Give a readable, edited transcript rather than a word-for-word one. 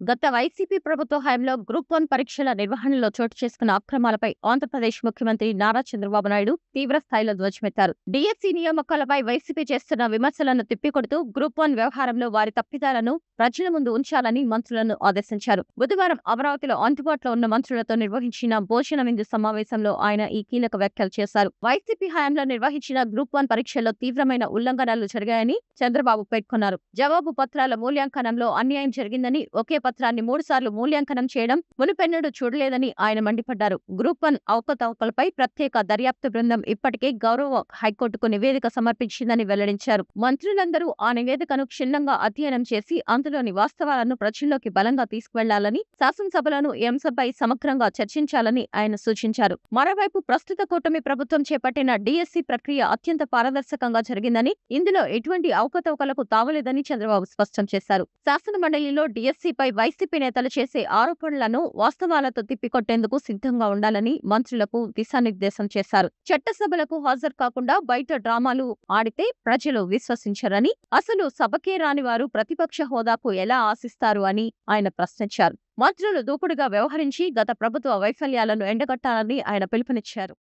గత వైసీపీ ప్రభుత్వ హయాంలో గ్రూప్ 1 పరీక్షల నిర్వహణలో చోటు చేసుకున్న అక్రమాలపై ఆంధ్రప్రదేశ్ ముఖ్యమంత్రి నారా చంద్రబాబు నాయుడు తీవ్ర స్థాయిలో ధ్వజమెత్తారు. డీఎస్సీ నియామకాలపై వైసీపీ చేస్తున్న విమర్శలను తిప్పికొడుతూ గ్రూప్ 1 వ్యవహారంలో వారి తప్పిదాలను ప్రజల ముందు ఉంచాలని మంత్రులను ఆదేశించారు. బుధవారం అమరావతిలో అందుబాటులో ఉన్న మంత్రులతో నిర్వహించిన భోజన విందు సమావేశంలో ఆయన ఈ కీలక వ్యాఖ్యలు చేశారు. వైసీపీ హయాంలో నిర్వహించిన గ్రూప్ 1 పరీక్షల్లో తీవ్రమైన ఉల్లంఘనలు జరిగాయని చంద్రబాబు పేర్కొన్నారు. జవాబు పత్రాల మూల్యాంకనంలో అన్యాయం జరిగిందని, ఒకే పత్రాన్ని 3 సార్లు మూల్యాంకనం చేయడం మునుపెన్నడూ చూడలేదని ఆయన మండిపడ్డారు. గ్రూప్ 1 అవకతవకలపై ప్రత్యేక దర్యాప్తు బృందం ఇప్పటికే గౌరవ హైకోర్టుకు నివేదిక సమర్పించిందని వెల్లడించారు. మంత్రులందరూ ఆ నివేదికను క్షుణ్ణంగా అధ్యయనం చేసి అందులోని వాస్తవాలను ప్రజల్లోకి బలంగా తీసుకువెళ్లాలని, శాసనసభలోనూ ఈ అంశంపై సమగ్రంగా చర్చించాలని ఆయన సూచించారు. మరోవైపు ప్రస్తుత కూటమి ప్రభుత్వం చేపట్టిన డీఎస్సీ ప్రక్రియ అత్యంత పారదర్శకంగా జరిగిందని, ఇందులో ఎటువంటి అవకతవకలకు తావులేదని చంద్రబాబు స్పష్టం చేశారు. శాసనమండలిలో డీఎస్సీపై వైసీపీ నేతలు చేసే ఆరోపణలను వాస్తవాలతో తిప్పికొట్టేందుకు సిద్ధంగా ఉండాలని మంత్రులకు దిశానిర్దేశం చేశారు. చట్టసభలకు హాజరు కాకుండా బయట డ్రామాలు ఆడితే ప్రజలు విశ్వసించరని, అసలు సభకే రాని వారు ప్రతిపక్ష హోదాకు ఎలా ఆశిస్తారు అని ఆయన ప్రశ్నించారు. మంత్రులు దూకుడుగా వ్యవహరించి గత ప్రభుత్వ వైఫల్యాలను ఎండగట్టాలని ఆయన పిలుపునిచ్చారు.